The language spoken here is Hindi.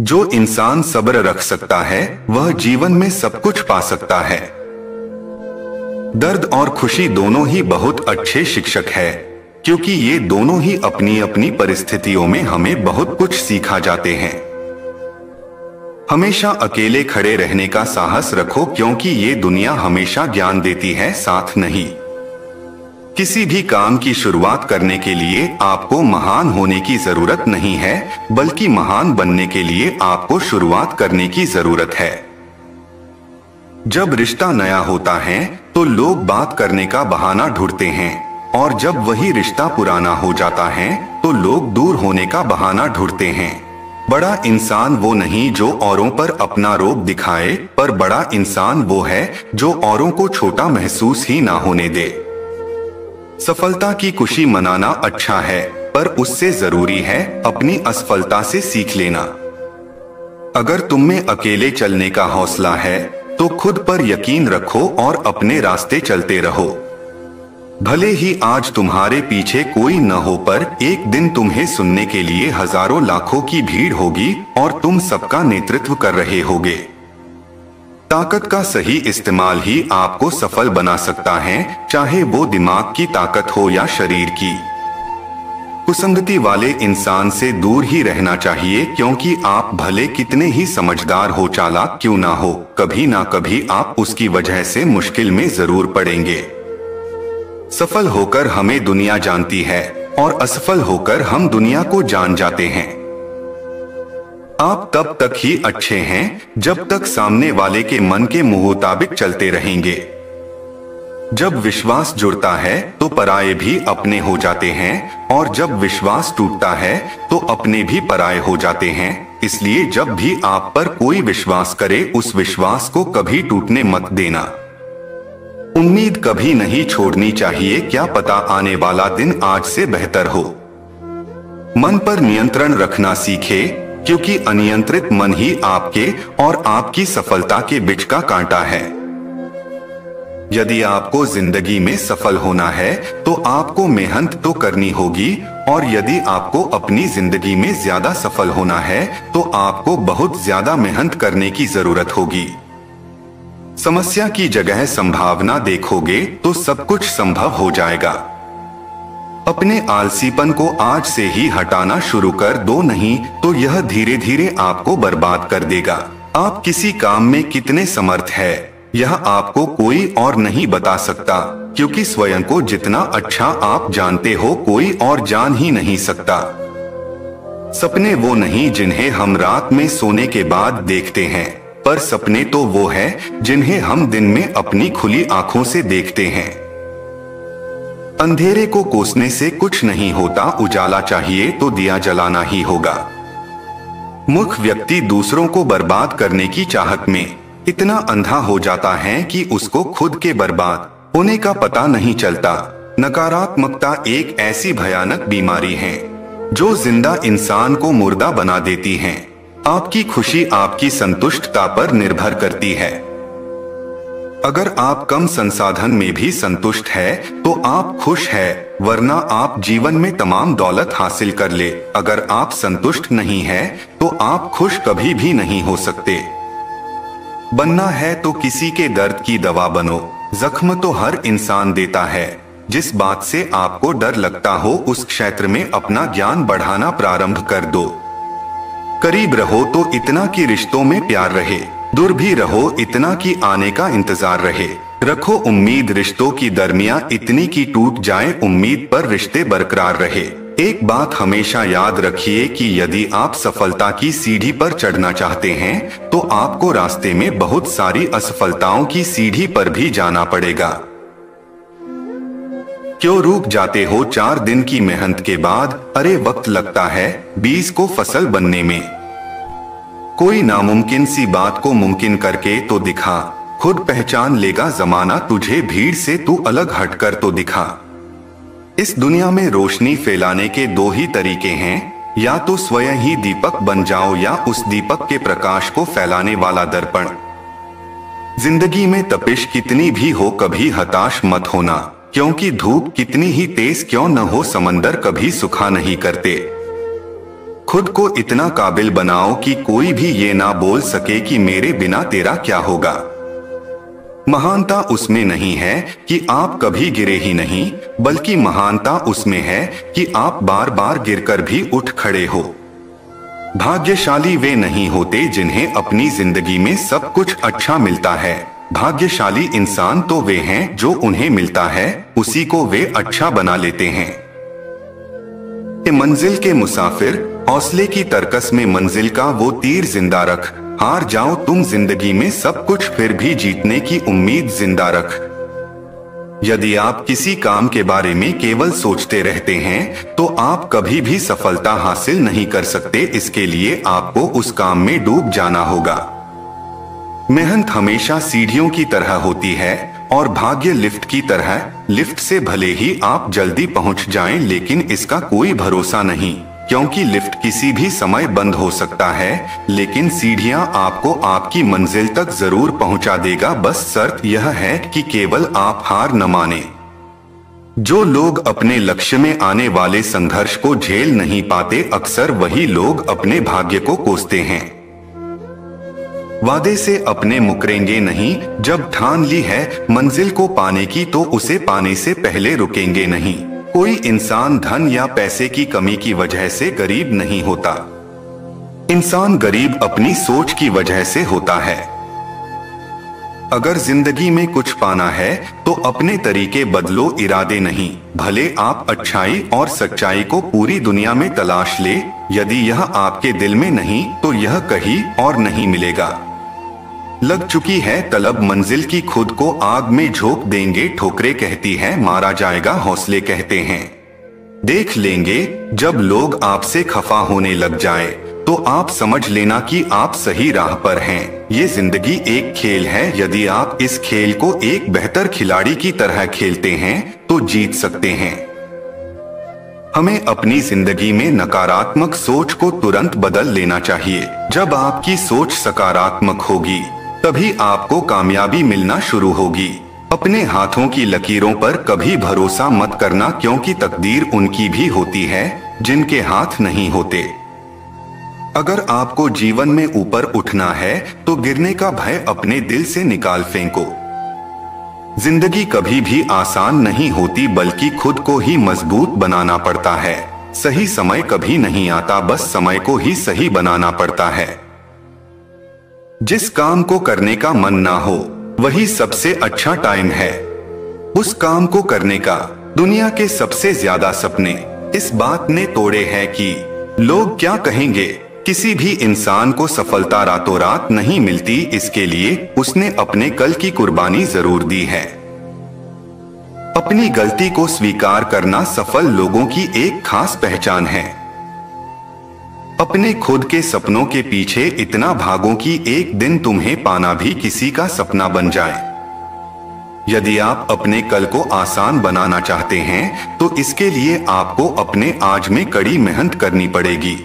जो इंसान सब्र रख सकता है वह जीवन में सब कुछ पा सकता है। दर्द और खुशी दोनों ही बहुत अच्छे शिक्षक है, क्योंकि ये दोनों ही अपनी अपनी परिस्थितियों में हमें बहुत कुछ सिखा जाते हैं। हमेशा अकेले खड़े रहने का साहस रखो, क्योंकि ये दुनिया हमेशा ज्ञान देती है, साथ नहीं। किसी भी काम की शुरुआत करने के लिए आपको महान होने की जरूरत नहीं है, बल्कि महान बनने के लिए आपको शुरुआत करने की जरूरत है। जब रिश्ता नया होता है तो लोग बात करने का बहाना ढूंढते हैं, और जब वही रिश्ता पुराना हो जाता है तो लोग दूर होने का बहाना ढूंढते हैं। बड़ा इंसान वो नहीं जो औरों पर अपना रोब दिखाए, पर बड़ा इंसान वो है जो औरों को छोटा महसूस ही ना होने दे। सफलता की खुशी मनाना अच्छा है, पर उससे जरूरी है अपनी असफलता से सीख लेना। अगर तुम में अकेले चलने का हौसला है तो खुद पर यकीन रखो और अपने रास्ते चलते रहो। भले ही आज तुम्हारे पीछे कोई न हो, पर एक दिन तुम्हें सुनने के लिए हजारों लाखों की भीड़ होगी और तुम सबका नेतृत्व कर रहे होगे। ताकत का सही इस्तेमाल ही आपको सफल बना सकता है, चाहे वो दिमाग की ताकत हो या शरीर की। कुसंगति वाले इंसान से दूर ही रहना चाहिए, क्योंकि आप भले कितने ही समझदार हो, चालाक क्यों ना हो, कभी ना कभी आप उसकी वजह से मुश्किल में जरूर पड़ेंगे। सफल होकर हमें दुनिया जानती है और असफल होकर हम दुनिया को जान जाते हैं। आप तब तक ही अच्छे हैं जब तक सामने वाले के मन के मुताबिक चलते रहेंगे। जब विश्वास जुड़ता है तो पराये भी अपने हो जाते हैं, और जब विश्वास टूटता है तो अपने भी पराये हो जाते हैं। इसलिए जब भी आप पर कोई विश्वास करे, उस विश्वास को कभी टूटने मत देना। उम्मीद कभी नहीं छोड़नी चाहिए, क्या पता आने वाला दिन आज से बेहतर हो। मन पर नियंत्रण रखना सीखे, क्योंकि अनियंत्रित मन ही आपके और आपकी सफलता के बीच का कांटा है। यदि आपको जिंदगी में सफल होना है तो आपको मेहनत तो करनी होगी, और यदि आपको अपनी जिंदगी में ज्यादा सफल होना है तो आपको बहुत ज्यादा मेहनत करने की जरूरत होगी। समस्या की जगह संभावना देखोगे तो सब कुछ संभव हो जाएगा। अपने आलसीपन को आज से ही हटाना शुरू कर दो, नहीं तो यह धीरे धीरे आपको बर्बाद कर देगा। आप किसी काम में कितने समर्थ है यह आपको कोई और नहीं बता सकता, क्योंकि स्वयं को जितना अच्छा आप जानते हो कोई और जान ही नहीं सकता। सपने वो नहीं जिन्हें हम रात में सोने के बाद देखते हैं, पर सपने तो वो है जिन्हें हम दिन में अपनी खुली आंखों से देखते हैं। अंधेरे को कोसने से कुछ नहीं होता, उजाला चाहिए तो दिया जलाना ही होगा। मूर्ख व्यक्ति दूसरों को बर्बाद करने की चाहत में इतना अंधा हो जाता है कि उसको खुद के बर्बाद होने का पता नहीं चलता। नकारात्मकता एक ऐसी भयानक बीमारी है जो जिंदा इंसान को मुर्दा बना देती है। आपकी खुशी आपकी संतुष्टता पर निर्भर करती है। अगर आप कम संसाधन में भी संतुष्ट है तो आप खुश है, वरना आप जीवन में तमाम दौलत हासिल कर ले। अगर आप संतुष्ट नहीं है तो आप खुश कभी भी नहीं हो सकते। बनना है तो किसी के दर्द की दवा बनो। जख्म तो हर इंसान देता है। जिस बात से आपको डर लगता हो उस क्षेत्र में अपना ज्ञान बढ़ाना प्रारंभ कर दो। करीब रहो तो इतना कि रिश्तों में प्यार रहे, दूर भी रहो इतना कि आने का इंतजार रहे। रखो उम्मीद रिश्तों की दरमियां इतनी कि टूट जाए उम्मीद पर रिश्ते बरकरार रहे। एक बात हमेशा याद रखिए कि यदि आप सफलता की सीढ़ी पर चढ़ना चाहते हैं तो आपको रास्ते में बहुत सारी असफलताओं की सीढ़ी पर भी जाना पड़ेगा। क्यों रुक जाते हो 4 दिन की मेहनत के बाद? अरे वक्त लगता है बीज को फसल बनने में। कोई नामुमकिन सी बात को मुमकिन करके तो दिखा, खुद पहचान लेगा जमाना तुझे भीड़ से, तू अलग हटकर तो दिखा। इस दुनिया में रोशनी फैलाने के 2 ही तरीके हैं, या तो स्वयं ही दीपक बन जाओ या उस दीपक के प्रकाश को फैलाने वाला दर्पण। जिंदगी में तपिश कितनी भी हो कभी हताश मत होना, क्योंकि धूप कितनी ही तेज क्यों न हो समंदर कभी सुखा नहीं करते। खुद को इतना काबिल बनाओ कि कोई भी ये ना बोल सके कि मेरे बिना तेरा क्या होगा। महानता उसमें नहीं है कि आप कभी गिरे ही नहीं, बल्कि महानता उसमें है कि आप बार बार गिरकर भी उठ खड़े हो। भाग्यशाली वे नहीं होते जिन्हें अपनी जिंदगी में सब कुछ अच्छा मिलता है। भाग्यशाली इंसान तो वे हैं जो उन्हें मिलता है उसी को वे अच्छा बना लेते हैं। मंजिल के मुसाफिर, हौसले की तरकस में मंजिल का वो तीर जिंदा रख। हार जाओ तुम जिंदगी में सब कुछ, फिर भी जीतने की उम्मीद जिंदा रख। यदि आप किसी काम के बारे में केवल सोचते रहते हैं तो आप कभी भी सफलता हासिल नहीं कर सकते। इसके लिए आपको उस काम में डूब जाना होगा। मेहनत हमेशा सीढ़ियों की तरह होती है और भाग्य लिफ्ट की तरह। लिफ्ट से भले ही आप जल्दी पहुंच जाएं, लेकिन इसका कोई भरोसा नहीं, क्योंकि लिफ्ट किसी भी समय बंद हो सकता है, लेकिन सीढ़ियां आपको आपकी मंजिल तक जरूर पहुंचा देगा। बस शर्त यह है कि केवल आप हार न माने। जो लोग अपने लक्ष्य में आने वाले संघर्ष को झेल नहीं पाते, अक्सर वही लोग अपने भाग्य को कोसते हैं। वादे से अपने मुकरेंगे नहीं। जब ठान ली है मंजिल को पाने की तो उसे पाने से पहले रुकेंगे नहीं। कोई इंसान धन या पैसे की कमी की वजह से गरीब नहीं होता। इंसान गरीब अपनी सोच की वजह से होता है। अगर जिंदगी में कुछ पाना है तो अपने तरीके बदलो, इरादे नहीं। भले आप अच्छाई और सच्चाई को पूरी दुनिया में तलाश ले, यदि यह आपके दिल में नहीं तो यह कहीं और नहीं मिलेगा। लग चुकी है तलब मंजिल की, खुद को आग में झोंक देंगे। ठोकरें कहती है मारा जाएगा, हौसले कहते हैं देख लेंगे। जब लोग आपसे खफा होने लग जाए तो आप समझ लेना कि आप सही राह पर हैं। ये जिंदगी एक खेल है, यदि आप इस खेल को एक बेहतर खिलाड़ी की तरह खेलते हैं तो जीत सकते हैं। हमें अपनी जिंदगी में नकारात्मक सोच को तुरंत बदल लेना चाहिए। जब आपकी सोच सकारात्मक होगी तभी आपको कामयाबी मिलना शुरू होगी। अपने हाथों की लकीरों पर कभी भरोसा मत करना, क्योंकि तकदीर उनकी भी होती है जिनके हाथ नहीं होते। अगर आपको जीवन में ऊपर उठना है तो गिरने का भय अपने दिल से निकाल फेंको। जिंदगी कभी भी आसान नहीं होती, बल्कि खुद को ही मजबूत बनाना पड़ता है। सही समय कभी नहीं आता, बस समय को ही सही बनाना पड़ता है। जिस काम को करने का मन ना हो वही सबसे अच्छा टाइम है उस काम को करने का। दुनिया के सबसे ज्यादा सपने इस बात ने तोड़े हैं कि लोग क्या कहेंगे। किसी भी इंसान को सफलता रातों रात नहीं मिलती, इसके लिए उसने अपने कल की कुर्बानी जरूर दी है। अपनी गलती को स्वीकार करना सफल लोगों की एक खास पहचान है। अपने खुद के सपनों के पीछे इतना भागो कि एक दिन तुम्हें पाना भी किसी का सपना बन जाए। यदि आप अपने कल को आसान बनाना चाहते हैं तो इसके लिए आपको अपने आज में कड़ी मेहनत करनी पड़ेगी।